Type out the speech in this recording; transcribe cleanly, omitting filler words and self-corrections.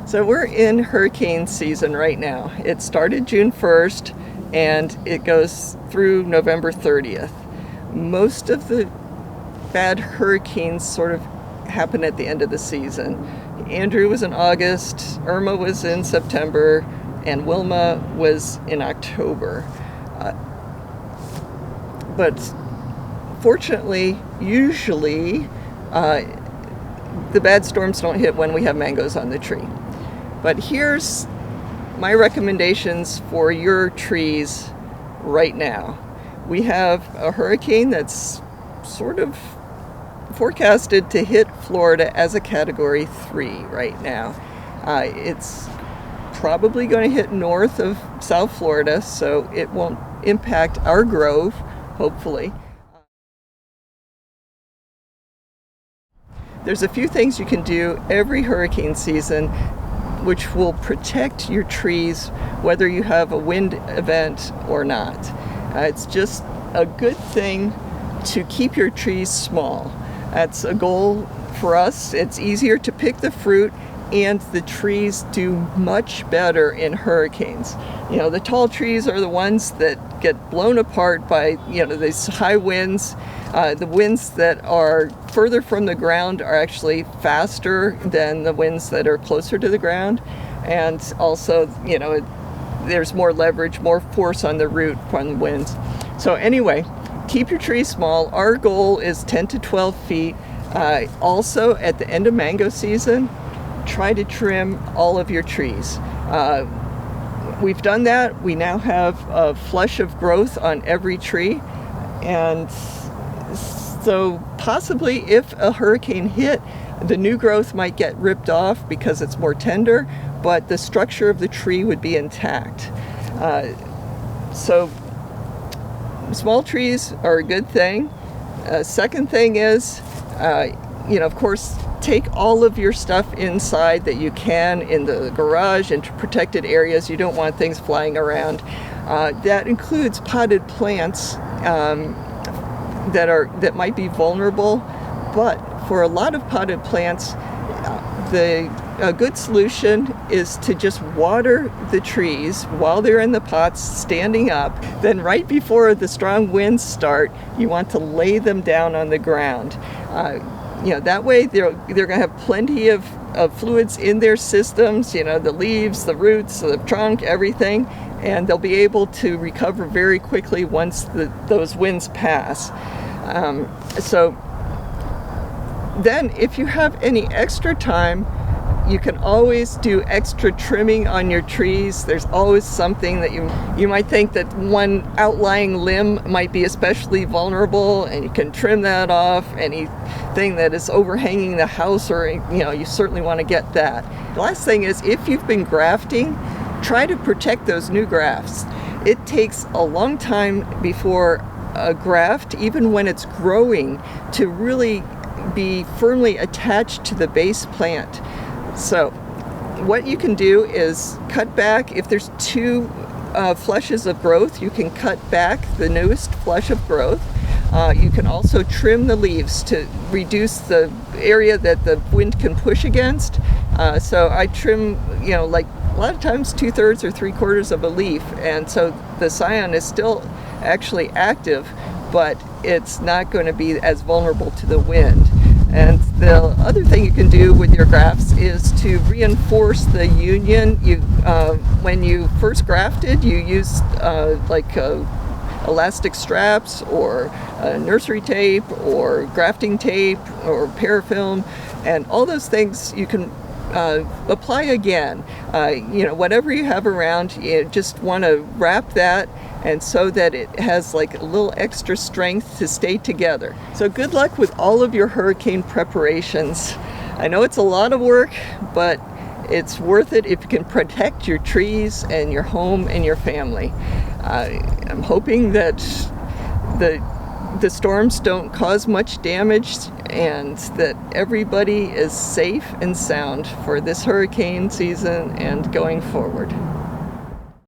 So we're in hurricane season right now. It started June 1st and it goes through November 30th. Most of the bad hurricanes sort of happen at the end of the season. Andrew was in August, Irma was in September, and Wilma was in October. But fortunately, usually the bad storms don't hit when we have mangoes on the tree. But here's my recommendations for your trees right now. We have a hurricane that's sort of forecasted to hit Florida as a Category 3 right now. It's probably going to hit north of South Florida, so it won't impact our grove, hopefully. There's a few things you can do every hurricane season which will protect your trees whether you have a wind event or not. It's just a good thing to keep your trees small. That's a goal for us. It's easier to pick the fruit, and the trees do much better in hurricanes. You know, the tall trees are the ones that get blown apart by, these high winds. The winds that are further from the ground are actually faster than the winds that are closer to the ground. And also, there's more leverage, more force on the root from the winds. So anyway, keep your trees small. Our goal is 10 to 12 feet. Also, at the end of mango season, try to trim all of your trees. We've done that. We now have a flush of growth on every tree. And so possibly if a hurricane hit, the new growth might get ripped off because it's more tender, but the structure of the tree would be intact. So small trees are a good thing. Second thing is, of course, take all of your stuff inside that you can in the garage into protected areas. You don't want things flying around. That includes potted plants that might be vulnerable, but for a lot of potted plants, a good solution is to just water the trees while they're in the pots standing up. Then right before the strong winds start, you want to lay them down on the ground. That way they're going to have plenty of fluids in their systems, the leaves, the roots, the trunk, everything, and they'll be able to recover very quickly once those winds pass. So then if you have any extra time, you can always do extra trimming on your trees. There's always something that you might think that one outlying limb might be especially vulnerable, and you can trim that off. Anything that is overhanging the house, or you certainly want to get that. The last thing is, if you've been grafting, try to protect those new grafts. It takes a long time before a graft, even when it's growing, to really be firmly attached to the base plant. So what you can do is cut back. If there's two flushes of growth, you can cut back the newest flush of growth. You can also trim the leaves to reduce the area that the wind can push against. So I trim, like a lot of times 2/3 or 3/4 of a leaf, and so the scion is still actually active, but it's not going to be as vulnerable to the wind. And the other thing you can do with your grafts is to reinforce the union. When you first grafted, you used elastic straps or nursery tape or grafting tape or parafilm, and all those things you can apply again. Whatever you have around, you just want to wrap that, and so that it has like a little extra strength to stay together. So good luck with all of your hurricane preparations. I know it's a lot of work, but it's worth it if you can protect your trees and your home and your family. I'm hoping that the storms don't cause much damage, and that everybody is safe and sound for this hurricane season and going forward.